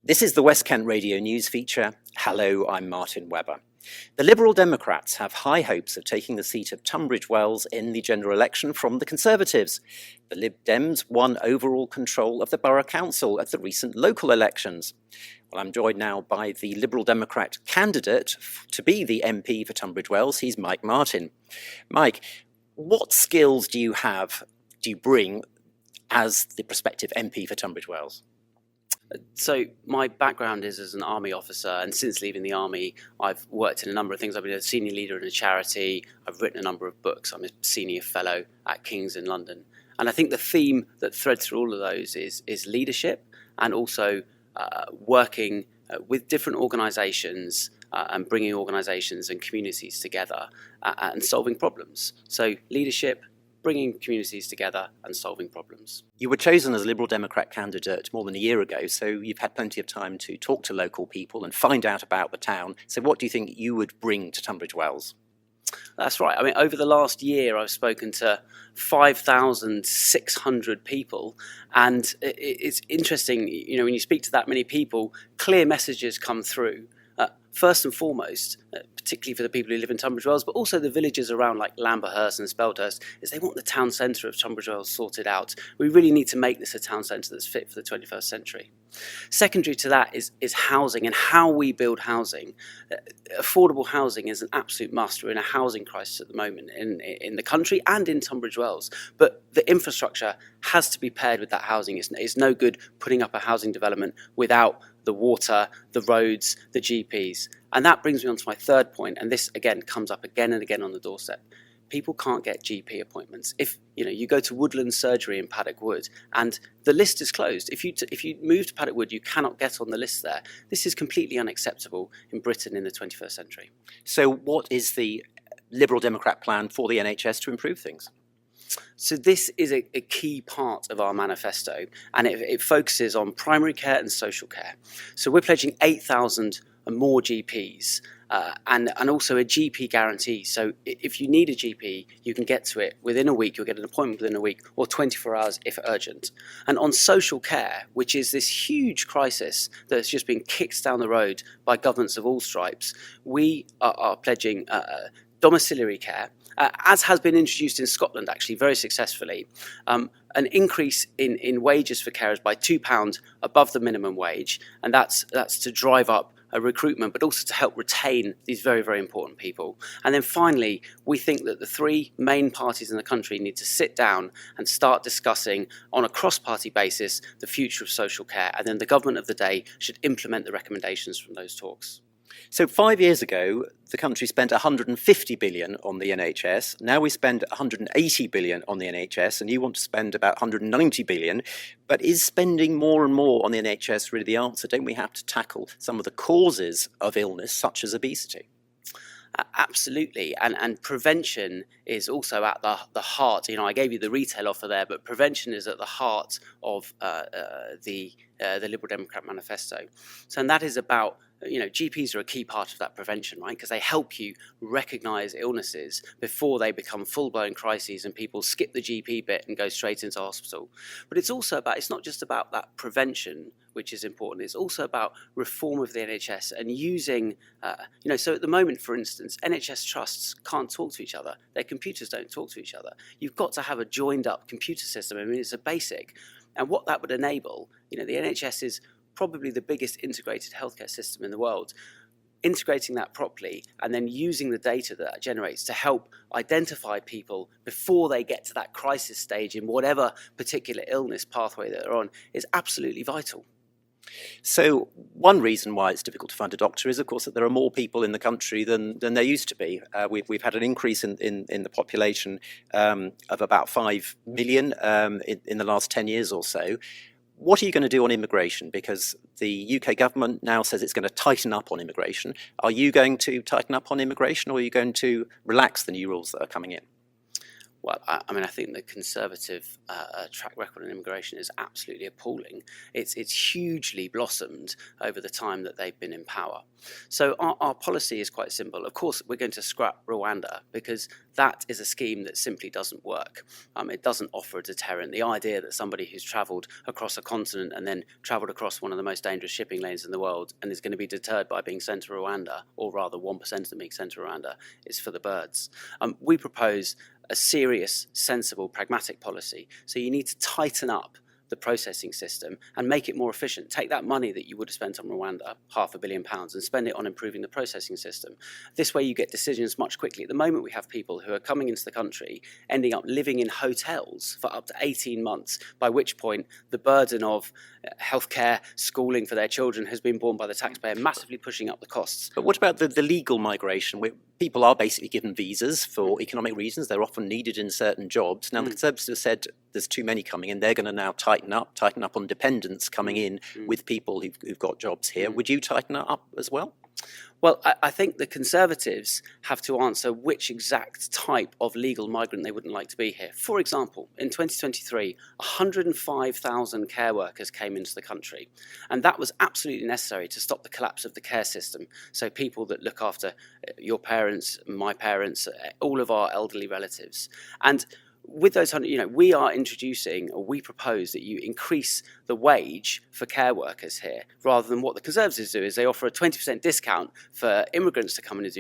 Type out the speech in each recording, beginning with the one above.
This is the West Kent Radio News feature. Hello, I'm Martin Webber. The Liberal Democrats have high hopes of taking the seat of Tunbridge Wells in the general election from the Conservatives. The Lib Dems won overall control of the Borough Council at the recent local elections. Well, I'm joined now by the Liberal Democrat candidate to be the MP for Tunbridge Wells. He's Mike Martin. Mike, what skills do you bring as the prospective MP for Tunbridge Wells? So my background is as an army officer, and since leaving the army I've worked in a number of things. I've been a senior leader in a charity, I've written a number of books, I'm a senior fellow at King's in London. And I think the theme that threads through all of those is leadership, and also working with different organisations and bringing organisations and communities together and solving problems. So leadership, bringing communities together and solving problems. You were chosen as a Liberal Democrat candidate more than a year ago, so you've had plenty of time to talk to local people and find out about the town. So what do you think you would bring to Tunbridge Wells? That's right. I mean, over the last year, I've spoken to 5,600 people, and it's interesting, when you speak to that many people, clear messages come through. First and foremost, particularly for the people who live in Tunbridge Wells, but also the villages around like Lamberhurst and Speldhurst, is they want the town centre of Tunbridge Wells sorted out. We really need to make this a town centre that's fit for the 21st century. Secondary to that is housing and how we build housing. Affordable housing is an absolute must. We're in a housing crisis at the moment in the country and in Tunbridge Wells. But the infrastructure has to be paired with that housing. It's no good putting up a housing development without the water, the roads, the GPs. And that brings me on to my third point, and this again comes up again and again on the doorstep. People can't get GP appointments. If you go to Woodland Surgery in Paddock Wood and the list is closed, if you move to Paddock Wood, you cannot get on the list there. This is completely unacceptable in Britain in the 21st century. So what is the Liberal Democrat plan for the NHS to improve things? So this is a key part of our manifesto, and it focuses on primary care and social care. So we're pledging 8,000 more GPs and also a GP guarantee. So if you need a GP, you can get to it within a week, you'll get an appointment within a week, or 24 hours if urgent. And on social care, which is this huge crisis that's just been kicked down the road by governments of all stripes, we are pledging domiciliary care, as has been introduced in Scotland actually very successfully, an increase in wages for carers by £2 above the minimum wage, and that's to drive up recruitment, but also to help retain these very, very important people. And then finally, we think that the three main parties in the country need to sit down and start discussing on a cross-party basis the future of social care, and then the government of the day should implement the recommendations from those talks. So 5 years ago, the country spent 150 billion on the NHS. Now we spend 180 billion on the NHS, and you want to spend about 190 billion. But is spending more and more on the NHS really the answer? Don't we have to tackle some of the causes of illness, such as obesity? Absolutely, and prevention is also at the heart. I gave you the retail offer there, but prevention is at the heart of the Liberal Democrat manifesto. So, and that is about GPs are a key part of that prevention, right? Because they help you recognise illnesses before they become full-blown crises and people skip the GP bit and go straight into hospital. But it's not just about that prevention, which is important. It's also about reform of the NHS and using, so at the moment, for instance, NHS trusts can't talk to each other. Their computers don't talk to each other. You've got to have a joined-up computer system. I mean, it's a basic. And what that would enable, the NHS is probably the biggest integrated healthcare system in the world. Integrating that properly and then using the data that generates to help identify people before they get to that crisis stage in whatever particular illness pathway that they're on is absolutely vital. So one reason why it's difficult to find a doctor is, of course, that there are more people in the country than there used to be. We've had an increase in the population of about 5 million in the last 10 years or so. What are you going to do on immigration? Because the UK government now says it's going to tighten up on immigration. Are you going to tighten up on immigration, or are you going to relax the new rules that are coming in? Well, I think the Conservative track record on immigration is absolutely appalling. It's hugely blossomed over the time that they've been in power. So our policy is quite simple. Of course, we're going to scrap Rwanda because that is a scheme that simply doesn't work. It doesn't offer a deterrent. The idea that somebody who's travelled across a continent and then travelled across one of the most dangerous shipping lanes in the world and is going to be deterred by being sent to Rwanda, or rather 1% of them being sent to Rwanda, is for the birds. We propose a serious, sensible, pragmatic policy. So you need to tighten up the processing system and make it more efficient. Take that money that you would have spent on Rwanda, £500 million, and spend it on improving the processing system. This way you get decisions much quickly. At the moment we have people who are coming into the country ending up living in hotels for up to 18 months, by which point the burden of healthcare, schooling for their children has been borne by the taxpayer, massively pushing up the costs. But what about the legal migration? People are basically given visas for economic reasons. They're often needed in certain jobs. Now, the Conservatives have said there's too many coming in. They're going to now tighten up on dependents coming in with people who've got jobs here. Would you tighten that up as well? Well, I think the Conservatives have to answer which exact type of legal migrant they wouldn't like to be here. For example, in 2023, 105,000 care workers came into the country, and that was absolutely necessary to stop the collapse of the care system. So people that look after your parents, my parents, all of our elderly relatives. And with those 100, we are introducing, or we propose that you increase the wage for care workers here, rather than what the Conservatives do, is they offer a 20% discount for immigrants to come in and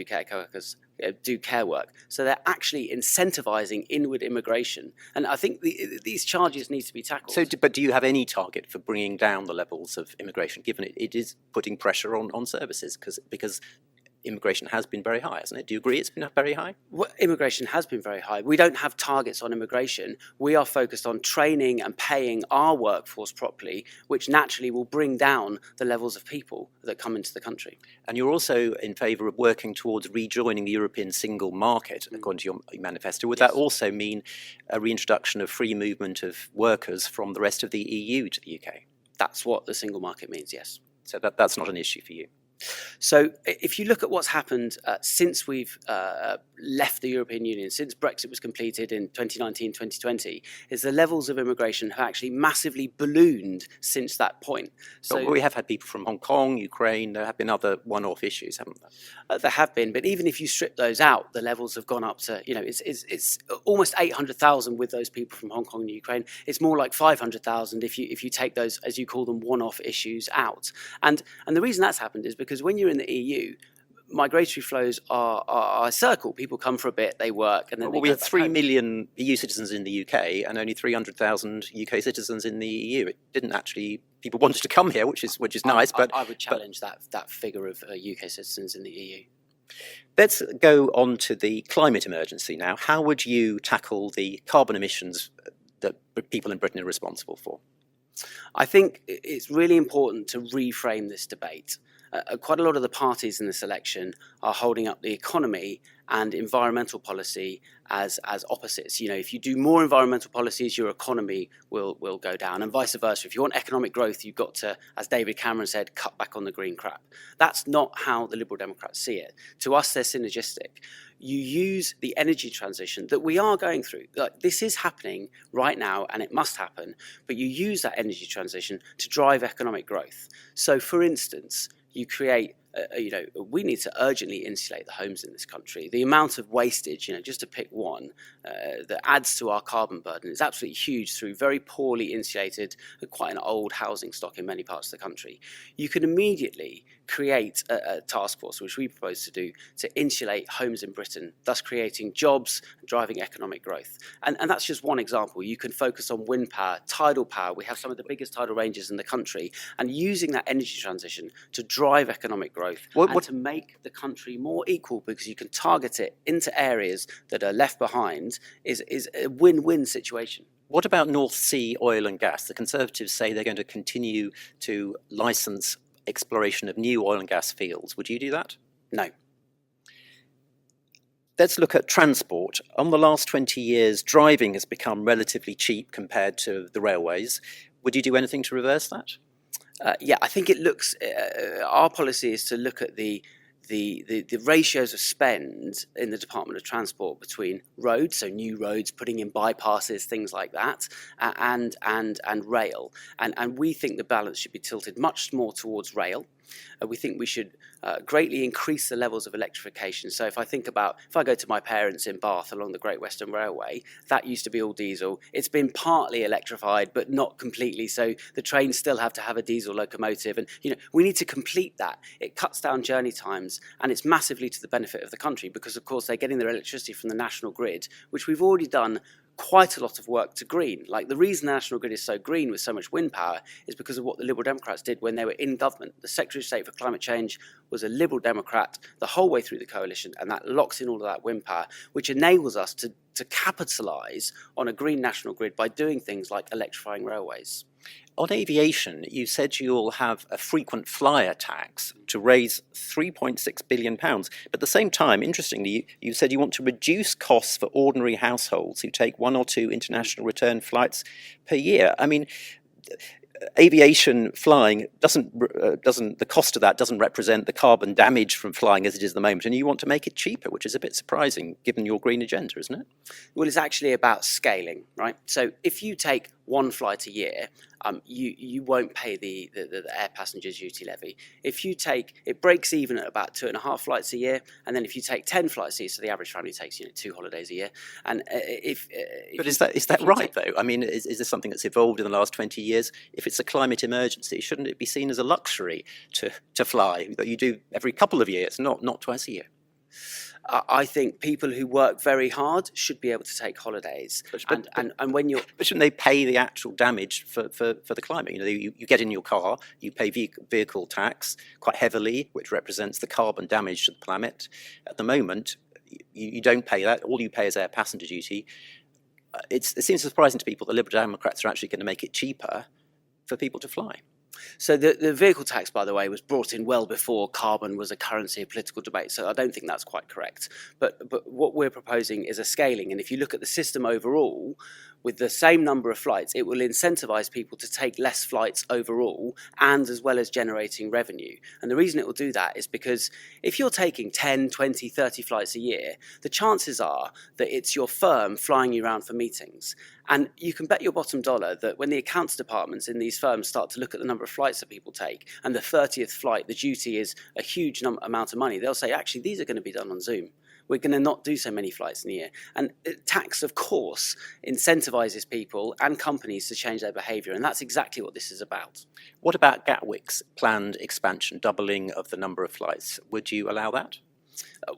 do care work. So they're actually incentivising inward immigration. And I think these charges need to be tackled. But do you have any target for bringing down the levels of immigration, given it is putting pressure on services? Because immigration has been very high, hasn't it? Do you agree it's been very high? Well, immigration has been very high. We don't have targets on immigration. We are focused on training and paying our workforce properly, which naturally will bring down the levels of people that come into the country. And you're also in favour of working towards rejoining the European single market, according to your manifesto. Would that also mean a reintroduction of free movement of workers from the rest of the EU to the UK? That's what the single market means, yes. So that's not an issue for you? So if you look at what's happened since we've left the European Union, since Brexit was completed in 2019, 2020, is the levels of immigration have actually massively ballooned since that point. So we have had people from Hong Kong, Ukraine. There have been other one-off issues, haven't there? There have been, but even if you strip those out, the levels have gone up to, it's almost 800,000 with those people from Hong Kong and Ukraine. It's more like 500,000 if you take those, as you call them, one-off issues out. And the reason that's happened is because when you're in the EU, migratory flows are a circle. People come for a bit, they work, and then we have 3 million EU citizens in the UK and only 300,000 UK citizens in the EU. It didn't actually. People wanted to come here, which is nice. But I would challenge that figure of UK citizens in the EU. Let's go on to the climate emergency now. How would you tackle the carbon emissions that people in Britain are responsible for? I think it's really important to reframe this debate. Quite a lot of the parties in this election are holding up the economy and environmental policy as opposites. If you do more environmental policies, your economy will go down, and vice versa. If you want economic growth, you've got to, as David Cameron said, cut back on the green crap. That's not how the Liberal Democrats see it. To us, they're synergistic. You use the energy transition that we are going through. This is happening right now, and it must happen, but you use that energy transition to drive economic growth. So, for instance, you create, we need to urgently insulate the homes in this country. The amount of wastage, just to pick one, that adds to our carbon burden is absolutely huge through very poorly insulated, quite an old housing stock in many parts of the country. You can immediately create a task force, which we propose to do, to insulate homes in Britain, thus creating jobs and driving economic growth. And that's just one example. You can focus on wind power, tidal power. We have some of the biggest tidal ranges in the country, and using that energy transition to drive economic growth and to make the country more equal, because you can target it into areas that are left behind, is a win-win situation. What about North Sea oil and gas? The Conservatives say they're going to continue to licence exploration of new oil and gas fields. Would you do that? No. Let's look at transport. On the last 20 years, driving has become relatively cheap compared to the railways. Would you do anything to reverse that? I think it looks. Our policy is to look at the the ratios of spend in the Department of Transport between roads, so new roads, putting in bypasses, things like that, and rail. And we think the balance should be tilted much more towards rail. We think we should greatly increase the levels of electrification. So if I go to my parents in Bath along the Great Western Railway, that used to be all diesel. It's been partly electrified, but not completely. So the trains still have to have a diesel locomotive. And, we need to complete that. It cuts down journey times, and it's massively to the benefit of the country because, of course, they're getting their electricity from the national grid, which we've already done quite a lot of work to green. Like, the reason the national grid is so green with so much wind power is because of what the Liberal Democrats did when they were in government. The Secretary of State for Climate Change was a Liberal Democrat the whole way through the coalition, and that locks in all of that wind power, which enables us to capitalise on a green national grid by doing things like electrifying railways. On aviation, you said you'll have a frequent flyer tax to raise £3.6 billion. But at the same time, interestingly, you said you want to reduce costs for ordinary households who take one or two international return flights per year. I mean, aviation flying the cost of that doesn't represent the carbon damage from flying as it is at the moment, and you want to make it cheaper, which is a bit surprising given your green agenda, isn't it? Well, it's actually about scaling, right? So if you take one flight a year, you won't pay the air passenger duty levy. If you take, it breaks even at about 2.5 flights a year, and then if you take 10 flights a year, so the average family takes 2 holidays a year. And but is that right though? I mean, is this something that's evolved in the last 20 years? If it's a climate emergency, shouldn't it be seen as a luxury to fly that you do every couple of years, not twice a year? I think people who work very hard should be able to take holidays. And when you're... But shouldn't they pay the actual damage for the climate? You get in your car, you pay vehicle tax quite heavily, which represents the carbon damage to the planet. At the moment, you don't pay that. All you pay is air passenger duty. It seems surprising to people that Liberal Democrats are actually going to make it cheaper for people to fly. So the vehicle tax, by the way, was brought in well before carbon was a currency of political debate, so I don't think that's quite correct. But what we're proposing is a scaling, and if you look at the system overall, with the same number of flights, it will incentivise people to take less flights overall, and as well as generating revenue. And the reason it will do that is because if you're taking 10, 20, 30 flights a year, the chances are that it's your firm flying you around for meetings. And you can bet your bottom dollar that when the accounts departments in these firms start to look at the number of flights that people take, and the 30th flight, the duty is a huge amount of money, they'll say, actually, these are going to be done on Zoom. We're going to not do so many flights in a year. And tax, of course, incentivises people and companies to change their behaviour, and that's exactly what this is about. What about Gatwick's planned expansion, doubling of the number of flights? Would you allow that?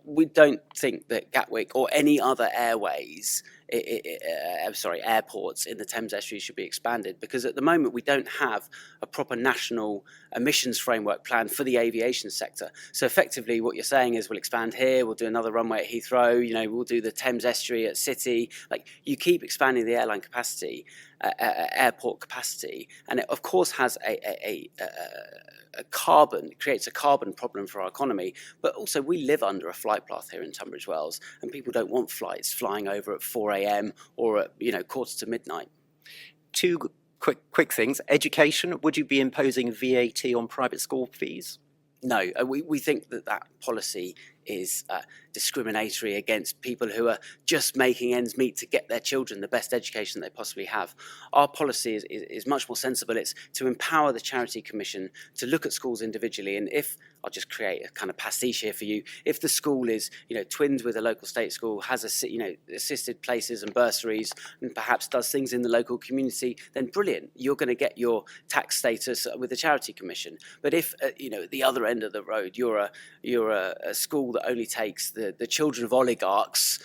We don't think that Gatwick or any other airports in the Thames Estuary should be expanded, because at the moment we don't have a proper national emissions framework plan for the aviation sector. So effectively what you're saying is we'll expand here, we'll do another runway at Heathrow, we'll do the Thames Estuary at City. Like, you keep expanding the airline capacity, airport capacity, and it of course has creates a carbon problem for our economy, but also we live under a flight path here in Tunbridge Wells, and people don't want flights flying over at 4 a.m. or at quarter to midnight. Two quick things. Education, would you be imposing VAT on private school fees? No, we think that policy is discriminatory against people who are just making ends meet to get their children the best education they possibly have. Our policy is much more sensible. It's to empower the Charity Commission to look at schools individually, and if, I'll just create a kind of pastiche here for you, if the school is twinned with a local state school, has assisted places and bursaries, and perhaps does things in the local community, then brilliant, you're going to get your tax status with the Charity Commission. But if at the other end of the road you're a school that only takes the children of oligarchs,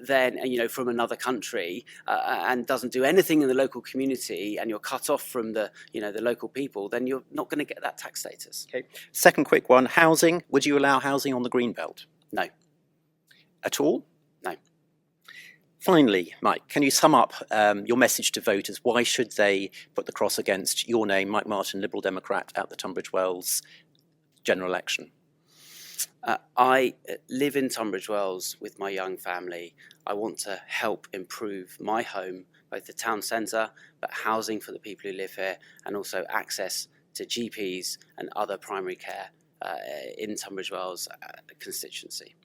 then from another country, and doesn't do anything in the local community, and you're cut off from the the local people, then you're not going to get that tax status. Okay. Second quick one: housing. Would you allow housing on the Greenbelt? No. At all? No. Finally, Mike, can you sum up your message to voters? Why should they put the cross against your name, Mike Martin, Liberal Democrat, at the Tunbridge Wells general election? I live in Tunbridge Wells with my young family. I want to help improve my home, both the town centre, but housing for the people who live here, and also access to GPs and other primary care in Tunbridge Wells constituency.